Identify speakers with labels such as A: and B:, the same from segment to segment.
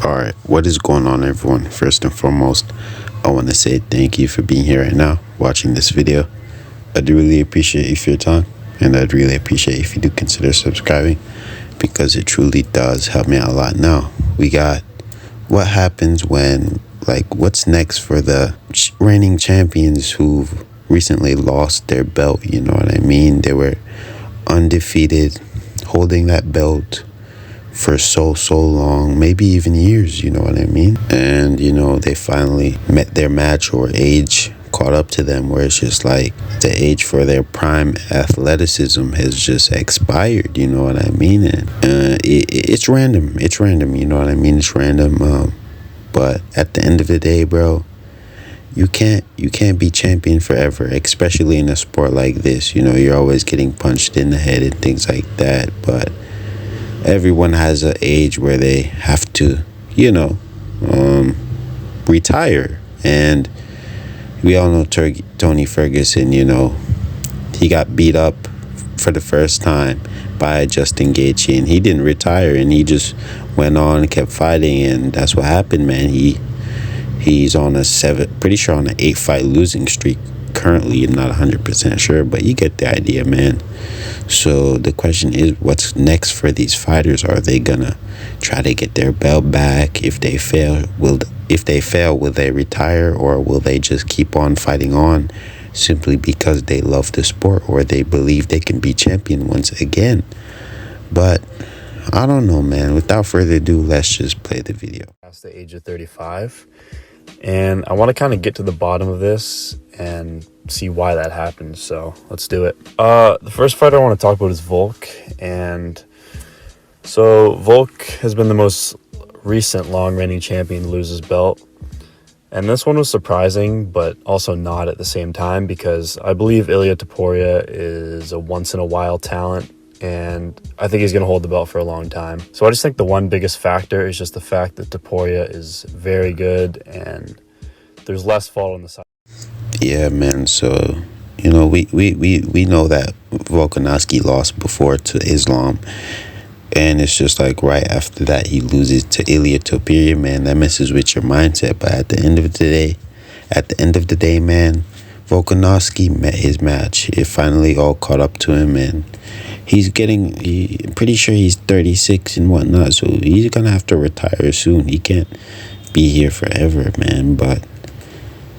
A: Alright, what is going on, everyone? First and foremost, I want to say thank you for being here right now, watching this video. I do really appreciate you for your time, and I'd really appreciate if you do consider subscribing, because it truly does help me out a lot. Now, we got what happens when, what's next for the reigning champions who've recently lost their belt, you know what I mean? They were undefeated, holding that belt for so long, maybe even years, you know what I mean? And, they finally met their match, or age caught up to them, where it's just like the age for their prime athleticism has just expired, you know what I mean? And it's random, you know what I mean? It's random, but at the end of the day, bro, you can't be champion forever, especially in a sport like this. You're always getting punched in the head and things like that, but everyone has an age where they have to, retire. And we all know Tony Ferguson, he got beat up for the first time by Justin Gaethje, and he didn't retire, and he just went on and kept fighting, and that's what happened, man. He's on pretty sure on an 8-fight losing streak currently. I'm not 100% sure, but you get the idea, man. So the question is, what's next for these fighters? Are they gonna try to get their belt back? If they fail, will they retire, or will they just keep on fighting on simply because they love the sport, or they believe they can be champion once again? But I don't know, man. Without further ado, let's just play the video.
B: Past the age of 35, and I want to kind of get to the bottom of this and see why that happened, so let's do it. The first fighter I want to talk about is Volk, and so Volk has been the most recent long-reigning champion to lose his belt, and this one was surprising, but also not at the same time, because I believe Ilia Topuria is a once-in-a-while talent, and I think he's going to hold the belt for a long time. So I just think the one biggest factor is just the fact that Topuria is very good, and there's less fault on the side.
A: Yeah, man. So, we know that Volkanovski lost before to Islam, and it's just like right after that he loses to Ilia Topuria, man. That messes with your mindset. But at the end of the day, man, Volkanovski met his match. It finally all caught up to him, and I'm pretty sure he's 36 and whatnot, so he's gonna have to retire soon. He can't be here forever, man. But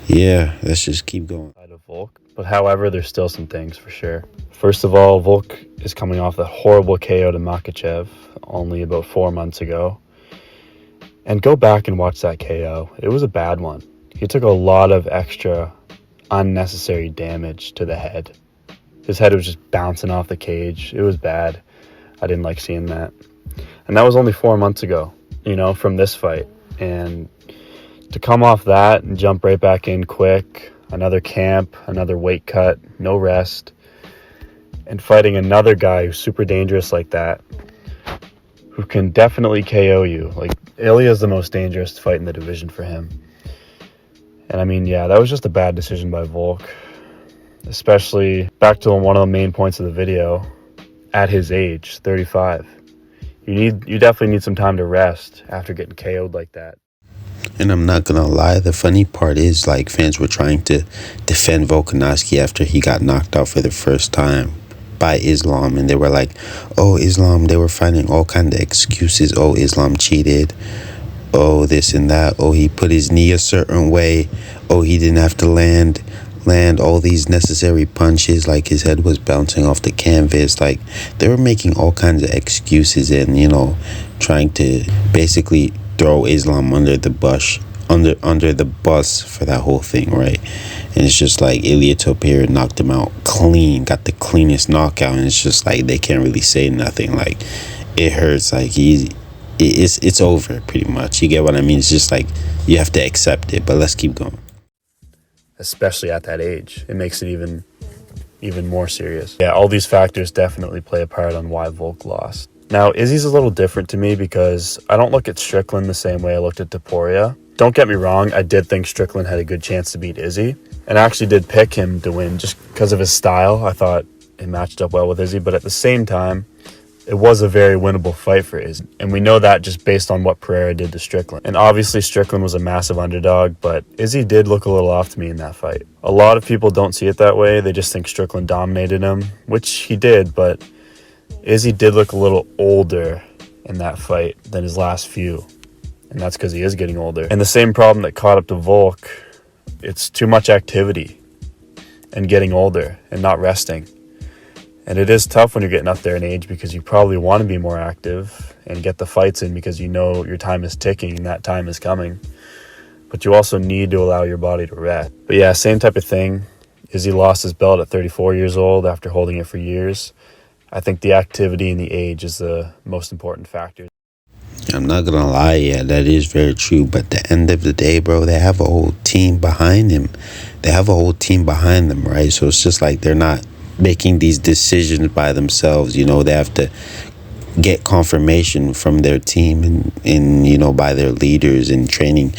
A: yeah, let's just keep going.
B: Volk. But however, there's still some things for sure. First of all, Volk is coming off the horrible KO to Makhachev only about 4 months ago. And go back and watch that KO. It was a bad one. He took a lot of extra unnecessary damage to the head. His head was just bouncing off the cage. It was bad. I didn't like seeing that. And that was only 4 months ago, from this fight. And to come off that and jump right back in quick, another camp, another weight cut, no rest, and fighting another guy who's super dangerous like that, who can definitely KO you. Like, Ilia is the most dangerous fight in the division for him. And I mean, yeah, that was just a bad decision by Volk. Especially back to one of the main points of the video, at his age, 35. You definitely need some time to rest after getting KO'd like that.
A: And I'm not gonna lie, the funny part is, fans were trying to defend Volkanovski after he got knocked out for the first time by Islam, and they were like, oh, Islam, they were finding all kind of excuses. Oh, Islam cheated. Oh, this and that. Oh, he put his knee a certain way. Oh, he didn't have to land all these necessary punches, his head was bouncing off the canvas. They were making all kinds of excuses and, trying to basically throw Islam under the bus for that whole thing, right? And it's just like Ilia Topuria knocked him out clean, got the cleanest knockout, and it's just like they can't really say nothing. It hurts. It's over pretty much. You get what I mean? It's just you have to accept it. But let's keep going.
B: Especially at that age, it makes it even more serious. Yeah, all these factors definitely play a part on why Volk lost. Now, Izzy's a little different to me because I don't look at Strickland the same way I looked at Topuria. Don't get me wrong, I did think Strickland had a good chance to beat Izzy, and I actually did pick him to win just because of his style. I thought it matched up well with Izzy, but at the same time, it was a very winnable fight for Izzy. And we know that just based on what Pereira did to Strickland. And obviously Strickland was a massive underdog, but Izzy did look a little off to me in that fight. A lot of people don't see it that way. They just think Strickland dominated him, which he did, but Izzy did look a little older in that fight than his last few. And that's because he is getting older. And the same problem that caught up to Volk, it's too much activity and getting older and not resting. And it is tough when you're getting up there in age because you probably want to be more active and get the fights in because you know your time is ticking and that time is coming. But you also need to allow your body to rest. But yeah, same type of thing. Izzy lost his belt at 34 years old after holding it for years. I think the activity and the age is the most important factor.
A: I'm not gonna lie, yeah, that is very true. But at the end of the day, bro, they have a whole team behind him. Right? So it's just like they're not making these decisions by themselves. You know, they have to get confirmation from their team and you know, by their leaders and training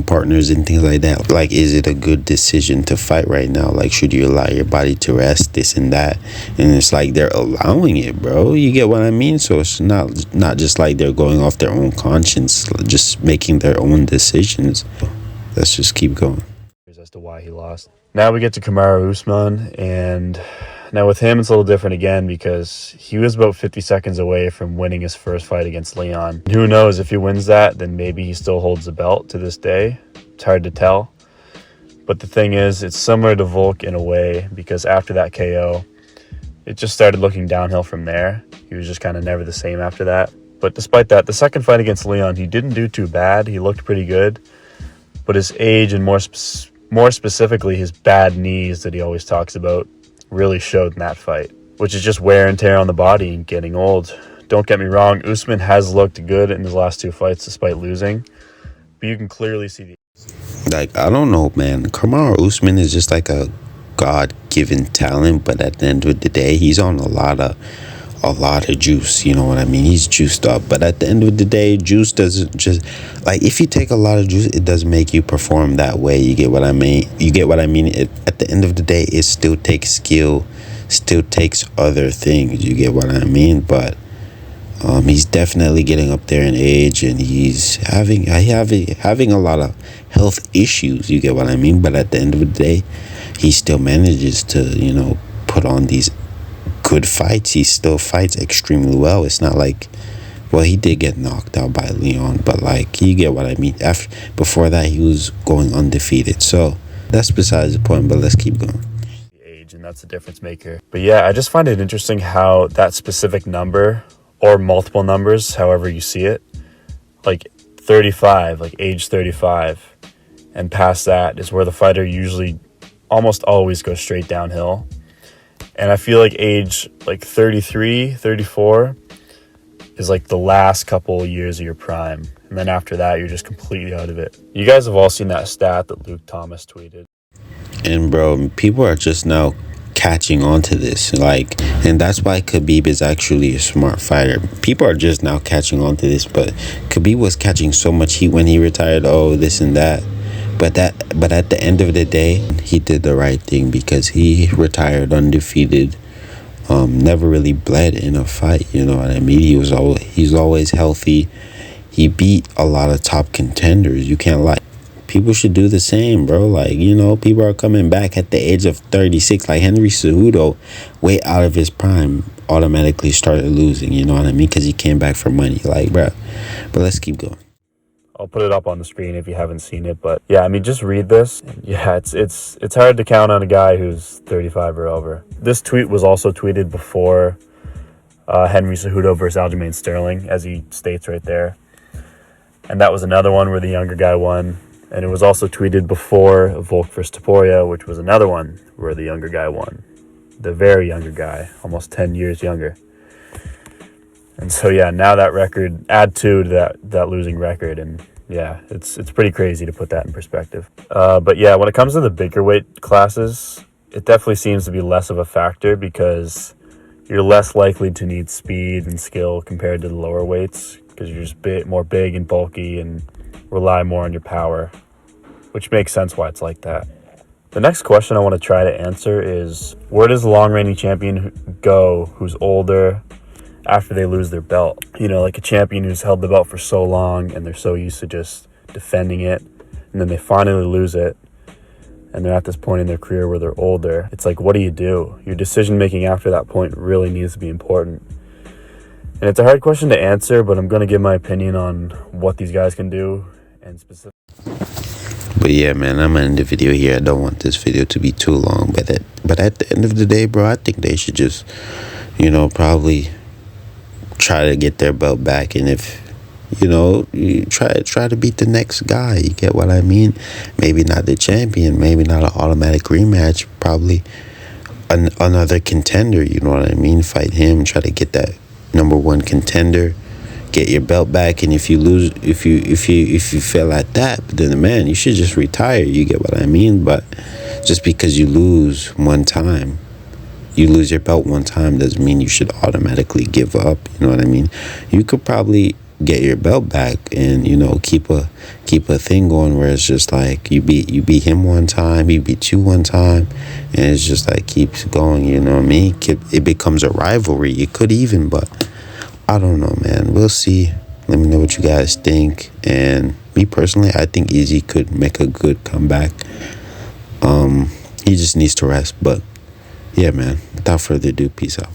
A: partners and things like that. Like, is it a good decision to fight right now? Like, should you allow your body to rest, this and that? And it's like they're allowing it, bro. You get what I mean? So it's not just like they're going off their own conscience, just making their own decisions. Let's just keep going.
B: As to why he lost. Now we get to Kamaru Usman, and now with him it's a little different again because he was about 50 seconds away from winning his first fight against Leon. And who knows, if he wins that, then maybe he still holds the belt to this day. It's hard to tell. But the thing is, it's similar to Volk in a way because after that KO, it just started looking downhill from there. He was just kind of never the same after that. But despite that, the second fight against Leon, he didn't do too bad. He looked pretty good. But his age and more specifically his bad knees that he always talks about really showed in that fight, which is just wear and tear on the body and getting old. Don't get me wrong, Usman has looked good in his last two fights despite losing, but you can clearly see
A: like, I don't know, man. Kamaru Usman is just like a God-given talent, but at the end of the day, he's on a lot of juice, you know what I mean? He's juiced up, but at the end of the day, juice doesn't just, like, if you take a lot of juice, it doesn't make you perform that way. You get what I mean? At the end of the day, it still takes skill, still takes other things. You get what I mean? But he's definitely getting up there in age, and he's having a lot of health issues. You get what I mean? But at the end of the day, he still manages to, you know, put on these good fights. He still fights extremely well. It's not like, well, he did get knocked out by Leon, but like, you get what I mean. Before that, he was going undefeated. So that's besides the point, but let's keep going.
B: Age, and that's the difference maker. But yeah, I just find it interesting how that specific number or multiple numbers, however you see it, like 35, like age 35 and past that is where the fighter usually almost always goes straight downhill. And I feel like age like 33, 34 is like the last couple of years of your prime. And then after that, you're just completely out of it. You guys have all seen that stat that Luke Thomas tweeted.
A: And bro, people are just now catching on to this. Like, and that's why Khabib is actually a smart fighter. People are just now catching on to this, but Khabib was catching so much heat when he retired. Oh, this and that. But at the end of the day, he did the right thing because he retired undefeated. Never really bled in a fight. You know what I mean? He's always healthy. He beat a lot of top contenders. You can't lie. People should do the same, bro. Like, you know, people are coming back at the age of 36. Like Henry Cejudo, way out of his prime, automatically started losing. You know what I mean? Because he came back for money. Like, bro. But let's keep going.
B: I'll put it up on the screen if you haven't seen it, but yeah, I mean, just read this. Yeah, it's hard to count on a guy who's 35 or over. This tweet was also tweeted before Henry Cejudo versus Aljamain Sterling, as he states right there. And that was another one where the younger guy won. And it was also tweeted before Volk versus Topuria, which was another one where the younger guy won. The very younger guy, almost 10 years younger. And so, yeah, now that record, add two to that losing record, and yeah, it's pretty crazy to put that in perspective. But yeah, when it comes to the bigger weight classes, it definitely seems to be less of a factor because you're less likely to need speed and skill compared to the lower weights because you're just more big and bulky and rely more on your power, which makes sense why it's like that. The next question I want to try to answer is, where does the long-reigning champion go who's older after they lose their belt? You know, like a champion who's held the belt for so long and they're so used to just defending it, and then they finally lose it, and they're at this point in their career where they're older. It's like, what do you do? Your decision-making after that point really needs to be important. And it's a hard question to answer, but I'm going to give my opinion on what these guys can do and specifically.
A: But yeah, man, I'm gonna end the video here. I don't want this video to be too long, but at the end of the day, bro, I think they should just, probably try to get their belt back. And if you try to beat the next guy, you get what I mean? Maybe not the champion, maybe not an automatic rematch, probably another contender. You know what I mean? Fight him, try to get that number one contender. Get your belt back, and if you lose, if you fail at that, then man, you should just retire. You get what I mean? But just because you lose one time, you lose your belt one time, doesn't mean you should automatically give up. You know what I mean? You could probably get your belt back and keep a thing going where it's just like you beat him one time, he beat you one time, and it's just like keeps going. You know what I mean? It becomes a rivalry. It could even, but I don't know, man. We'll see. Let me know what you guys think. And me personally, I think Easy could make a good comeback. He just needs to rest. But yeah, man, without further ado, peace out.